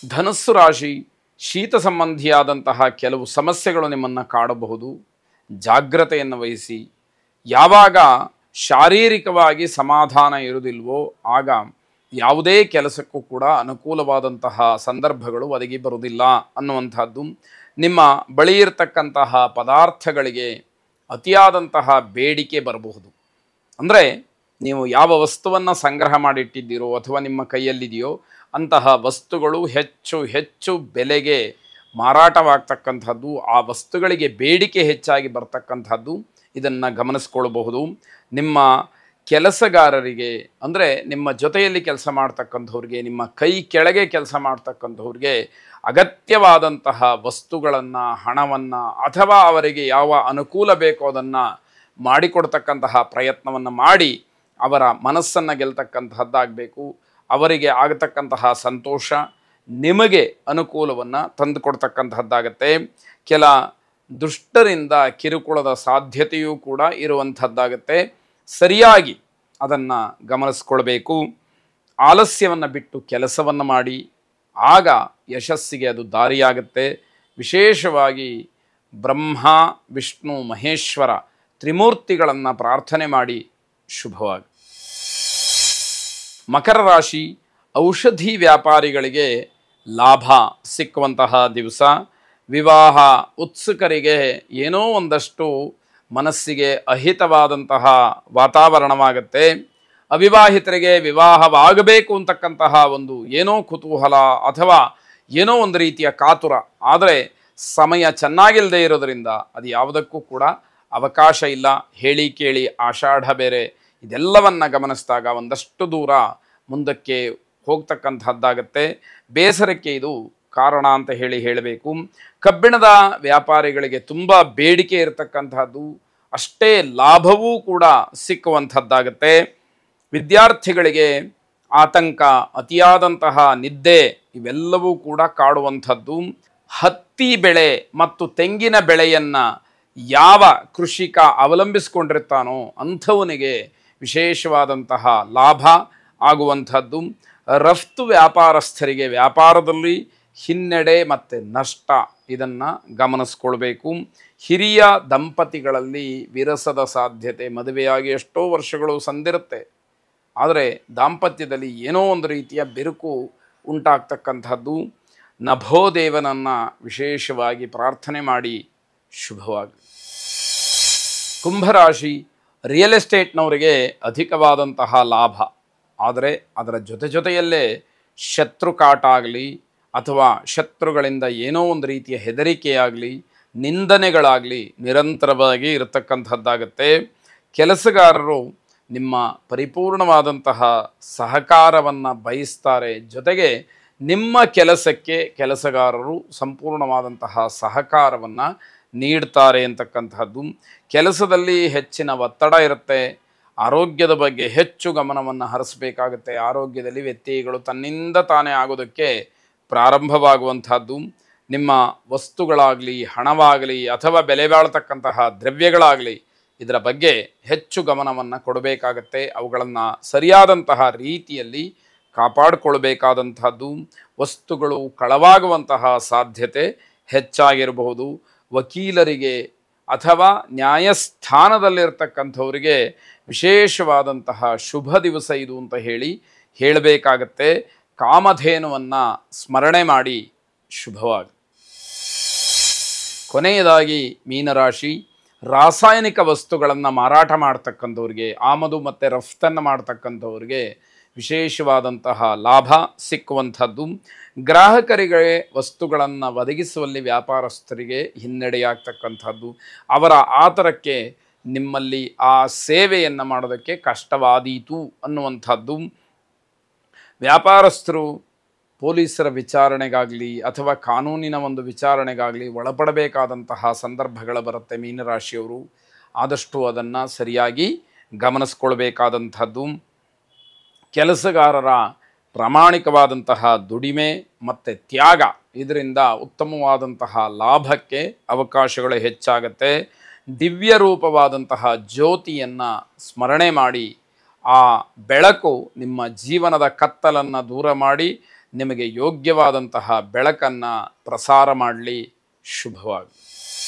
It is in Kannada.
ಧನಸ್ಸು ರಾಶಿ, ಶೀತ ಸಂಬಂಧಿಯಾದಂತಹ ಕೆಲವು ಸಮಸ್ಯೆಗಳು ನಿಮ್ಮನ್ನು ಕಾಡಬಹುದು. ಜಾಗ್ರತೆಯನ್ನು ವಹಿಸಿ. ಯಾವಾಗ ಶಾರೀರಿಕವಾಗಿ ಸಮಾಧಾನ ಇರುವುದಿಲ್ವೋ ಆಗ ಯಾವುದೇ ಕೆಲಸಕ್ಕೂ ಕೂಡ ಅನುಕೂಲವಾದಂತಹ ಸಂದರ್ಭಗಳು ಒದಗಿ ಬರುವುದಿಲ್ಲ ಅನ್ನುವಂಥದ್ದು. ನಿಮ್ಮ ಬಳಿ ಇರತಕ್ಕಂತಹ ಪದಾರ್ಥಗಳಿಗೆ ಅತಿಯಾದಂತಹ ಬೇಡಿಕೆ ಬರಬಹುದು. ಅಂದರೆ ನೀವು ಯಾವ ವಸ್ತುವನ್ನು ಸಂಗ್ರಹ ಮಾಡಿಟ್ಟಿದ್ದೀರೋ ಅಥವಾ ನಿಮ್ಮ ಕೈಯಲ್ಲಿದೆಯೋ ಅಂತಹ ವಸ್ತುಗಳು ಹೆಚ್ಚು ಹೆಚ್ಚು ಬೆಲೆಗೆ ಮಾರಾಟವಾಗ್ತಕ್ಕಂಥದ್ದು, ಆ ವಸ್ತುಗಳಿಗೆ ಬೇಡಿಕೆ ಹೆಚ್ಚಾಗಿ ಬರ್ತಕ್ಕಂಥದ್ದು, ಇದನ್ನು ಗಮನಿಸ್ಕೊಳ್ಬಹುದು. ನಿಮ್ಮ ಕೆಲಸಗಾರರಿಗೆ ಅಂದರೆ ನಿಮ್ಮ ಜೊತೆಯಲ್ಲಿ ಕೆಲಸ ಮಾಡ್ತಕ್ಕಂಥವ್ರಿಗೆ, ನಿಮ್ಮ ಕೈ ಕೆಳಗೆ ಕೆಲಸ ಮಾಡ್ತಕ್ಕಂಥವ್ರಿಗೆ ಅಗತ್ಯವಾದಂತಹ ವಸ್ತುಗಳನ್ನು, ಹಣವನ್ನು ಅಥವಾ ಅವರಿಗೆ ಯಾವ ಅನುಕೂಲ ಬೇಕೋ ಅದನ್ನು ಮಾಡಿಕೊಡ್ತಕ್ಕಂತಹ ಪ್ರಯತ್ನವನ್ನು ಮಾಡಿ ಅವರ ಮನಸ್ಸನ್ನು ಗೆಲ್ತಕ್ಕಂತಹದ್ದಾಗಬೇಕು. ಅವರಿಗೆ ಆಗತಕ್ಕಂತಹ ಸಂತೋಷ ನಿಮಗೆ ಅನುಕೂಲವನ್ನು ತಂದುಕೊಡ್ತಕ್ಕಂತಹದ್ದಾಗತ್ತೆ. ಕೆಲ ದುಷ್ಟರಿಂದ ಕಿರುಕುಳದ ಸಾಧ್ಯತೆಯೂ ಕೂಡ ಇರುವಂಥದ್ದಾಗತ್ತೆ. ಸರಿಯಾಗಿ ಅದನ್ನು ಗಮನಿಸ್ಕೊಳ್ಬೇಕು. ಆಲಸ್ಯವನ್ನು ಬಿಟ್ಟು ಕೆಲಸವನ್ನು ಮಾಡಿ, ಆಗ ಯಶಸ್ಸಿಗೆ ಅದು ದಾರಿಯಾಗುತ್ತೆ. ವಿಶೇಷವಾಗಿ ಬ್ರಹ್ಮ, ವಿಷ್ಣು, ಮಹೇಶ್ವರ ತ್ರಿಮೂರ್ತಿಗಳನ್ನು ಪ್ರಾರ್ಥನೆ ಮಾಡಿ ಶುಭವಾಗಿ. ಮಕರ ರಾಶಿ, ಔಷಧಿ ವ್ಯಾಪಾರಿಗಳಿಗೆ ಲಾಭ ಸಿಕ್ಕುವಂತಹ ದಿವಸ. ವಿವಾಹ ಉತ್ಸುಕರಿಗೆ ಏನೋ ಒಂದಷ್ಟು ಮನಸ್ಸಿಗೆ ಅಹಿತವಾದಂತಹ ವಾತಾವರಣವಾಗುತ್ತೆ. ಅವಿವಾಹಿತರಿಗೆ ವಿವಾಹವಾಗಬೇಕು ಅಂತಕ್ಕಂತಹ ಒಂದು ಏನೋ ಕುತೂಹಲ ಅಥವಾ ಏನೋ ಒಂದು ರೀತಿಯ ಕಾತುರ, ಆದರೆ ಸಮಯ ಚೆನ್ನಾಗಿಲ್ಲದೆ ಇರೋದರಿಂದ ಅದು ಯಾವುದಕ್ಕೂ ಕೂಡ ಅವಕಾಶ ಇಲ್ಲ. ಹೇಳಿ ಕೇಳಿ ಆಷಾಢ ಬೇರೆ, ಇದೆಲ್ಲವನ್ನು ಗಮನಿಸಿದಾಗ ಒಂದಷ್ಟು ದೂರ ಮುಂದಕ್ಕೆ ಹೋಗ್ತಕ್ಕಂಥದ್ದಾಗತ್ತೆ. ಬೇಸರಕ್ಕೆ ಇದು ಕಾರಣ ಅಂತ ಹೇಳಬೇಕು. ಕಬ್ಬಿಣದ ವ್ಯಾಪಾರಿಗಳಿಗೆ ತುಂಬ ಬೇಡಿಕೆ ಇರತಕ್ಕಂಥದ್ದು, ಅಷ್ಟೇ ಲಾಭವೂ ಕೂಡ ಸಿಕ್ಕುವಂಥದ್ದಾಗತ್ತೆ. ವಿದ್ಯಾರ್ಥಿಗಳಿಗೆ ಆತಂಕ, ಅತಿಯಾದಂತಹ ನಿದ್ದೆ ಇವೆಲ್ಲವೂ ಕೂಡ ಕಾಡುವಂಥದ್ದು. ಹತ್ತಿ ಬೆಳೆ ಮತ್ತು ತೆಂಗಿನ ಬೆಳೆಯನ್ನು ಯಾವ ಕೃಷಿಕ ಅವಲಂಬಿಸಿಕೊಂಡಿರ್ತಾನೋ ಅಂಥವನಿಗೆ ವಿಶೇಷವಾದಂತಹ ಲಾಭ ಆಗುವಂಥದ್ದು. ರಫ್ತು ವ್ಯಾಪಾರಸ್ಥರಿಗೆ ವ್ಯಾಪಾರದಲ್ಲಿ ಹಿನ್ನಡೆ ಮತ್ತು ನಷ್ಟ, ಇದನ್ನು ಗಮನಿಸ್ಕೊಳ್ಬೇಕು. ಹಿರಿಯ ದಂಪತಿಗಳಲ್ಲಿ ವಿರಸದ ಸಾಧ್ಯತೆ, ಮದುವೆಯಾಗಿ ಎಷ್ಟೋ ವರ್ಷಗಳು ಸಂದಿರುತ್ತೆ, ಆದರೆ ದಾಂಪತ್ಯದಲ್ಲಿ ಏನೋ ಒಂದು ರೀತಿಯ ಬಿರುಕು ಉಂಟಾಗ್ತಕ್ಕಂಥದ್ದು. ನಭೋದೇವನನ್ನು ವಿಶೇಷವಾಗಿ ಪ್ರಾರ್ಥನೆ ಮಾಡಿ ಶುಭವಾಗಿ. ಕುಂಭರಾಶಿ, ರಿಯಲ್ ಎಸ್ಟೇಟ್ನವರಿಗೆ ಅಧಿಕವಾದಂತಹ ಲಾಭ, ಆದರೆ ಅದರ ಜೊತೆಯಲ್ಲೇ ಶತ್ರುಕಾಟ ಆಗಲಿ ಅಥವಾ ಶತ್ರುಗಳಿಂದ ಏನೋ ಒಂದು ರೀತಿಯ ಹೆದರಿಕೆಯಾಗಲಿ, ನಿಂದನೆಗಳಾಗಲಿ ನಿರಂತರವಾಗಿ ಇರತಕ್ಕಂಥದ್ದಾಗತ್ತೆ. ಕೆಲಸಗಾರರು ನಿಮ್ಮ ಪರಿಪೂರ್ಣವಾದಂತಹ ಸಹಕಾರವನ್ನು ಬಯಸ್ತಾರೆ. ಜೊತೆಗೆ ನಿಮ್ಮ ಕೆಲಸಕ್ಕೆ ಕೆಲಸಗಾರರು ಸಂಪೂರ್ಣವಾದಂತಹ ಸಹಕಾರವನ್ನು ನೀಡ್ತಾರೆ ಅಂತಕ್ಕಂಥದ್ದು. ಕೆಲಸದಲ್ಲಿ ಹೆಚ್ಚಿನ ಒತ್ತಡ ಇರುತ್ತೆ. ಆರೋಗ್ಯದ ಬಗ್ಗೆ ಹೆಚ್ಚು ಗಮನವನ್ನು ಹರಿಸಬೇಕಾಗುತ್ತೆ. ಆರೋಗ್ಯದಲ್ಲಿ ವ್ಯತ್ಯಯಗಳು ತನ್ನಿಂದ ತಾನೇ ಆಗೋದಕ್ಕೆ ಪ್ರಾರಂಭವಾಗುವಂಥದ್ದು. ನಿಮ್ಮ ವಸ್ತುಗಳಾಗಲಿ, ಹಣವಾಗಲಿ ಅಥವಾ ಬೆಲೆ ಬಾಳ್ತಕ್ಕಂತಹ ದ್ರವ್ಯಗಳಾಗಲಿ, ಇದರ ಬಗ್ಗೆ ಹೆಚ್ಚು ಗಮನವನ್ನು ಕೊಡಬೇಕಾಗತ್ತೆ. ಅವುಗಳನ್ನು ಸರಿಯಾದಂತಹ ರೀತಿಯಲ್ಲಿ ಕಾಪಾಡಿಕೊಳ್ಬೇಕಾದಂಥದ್ದು. ವಸ್ತುಗಳು ಕಳವಾಗುವಂತಹ ಸಾಧ್ಯತೆ ಹೆಚ್ಚಾಗಿರಬಹುದು. ವಕೀಲರಿಗೆ ಅಥವಾ ನ್ಯಾಯಸ್ಥಾನದಲ್ಲಿರ್ತಕ್ಕಂಥವರಿಗೆ ವಿಶೇಷವಾದಂತಹ ಶುಭ ದಿವಸ ಇದು ಅಂತ ಹೇಳಬೇಕಾಗತ್ತೆ. ಕಾಮಧೇನುವನ್ನು ಸ್ಮರಣೆ ಮಾಡಿ ಶುಭವಾಗಿ. ಕೊನೆಯದಾಗಿ ಮೀನರಾಶಿ, ರಾಸಾಯನಿಕ ವಸ್ತುಗಳನ್ನು ಮಾರಾಟ ಮಾಡ್ತಕ್ಕಂಥವ್ರಿಗೆ, ಆಮದು ಮತ್ತು ರಫ್ತನ್ನು ಮಾಡ್ತಕ್ಕಂಥವ್ರಿಗೆ ವಿಶೇಷವಾದಂತಹ ಲಾಭ ಸಿಕ್ಕುವಂಥದ್ದು. ಗ್ರಾಹಕರಿಗೆ ವಸ್ತುಗಳನ್ನು ಒದಗಿಸುವಲ್ಲಿ ವ್ಯಾಪಾರಸ್ಥರಿಗೆ ಹಿನ್ನಡೆಯಾಗ್ತಕ್ಕಂಥದ್ದು. ಅವರ ಆತರಕ್ಕೆ ನಿಮ್ಮಲ್ಲಿ ಆ ಸೇವೆಯನ್ನು ಮಾಡೋದಕ್ಕೆ ಕಷ್ಟವಾದೀತು ಅನ್ನುವಂಥದ್ದು. ವ್ಯಾಪಾರಸ್ಥರು ಪೊಲೀಸರ ವಿಚಾರಣೆಗಾಗಲಿ ಅಥವಾ ಕಾನೂನಿನ ಒಂದು ವಿಚಾರಣೆಗಾಗಲಿ ಒಳಪಡಬೇಕಾದಂತಹ ಸಂದರ್ಭಗಳು ಬರುತ್ತೆ. ಮೀನರಾಶಿಯವರು ಆದಷ್ಟು ಅದನ್ನು ಸರಿಯಾಗಿ ಗಮನಿಸ್ಕೊಳ್ಬೇಕಾದಂಥದ್ದು. ಕೆಲಸಗಾರರ ಪ್ರಾಮಾಣಿಕವಾದಂತಹ ದುಡಿಮೆ ಮತ್ತು ತ್ಯಾಗ, ಇದರಿಂದ ಉತ್ತಮವಾದಂತಹ ಲಾಭಕ್ಕೆ ಅವಕಾಶಗಳು ಹೆಚ್ಚಾಗತ್ತೆ. ದಿವ್ಯ ರೂಪವಾದಂತಹ ಜ್ಯೋತಿಯನ್ನು ಸ್ಮರಣೆ ಮಾಡಿ, ಆ ಬೆಳಕು ನಿಮ್ಮ ಜೀವನದ ಕತ್ತಲನ್ನು ದೂರ ಮಾಡಿ ನಿಮಗೆ ಯೋಗ್ಯವಾದಂತಹ ಬೆಳಕನ್ನು ಪ್ರಸಾರ ಮಾಡಲಿ. ಶುಭವಾಗಲಿ.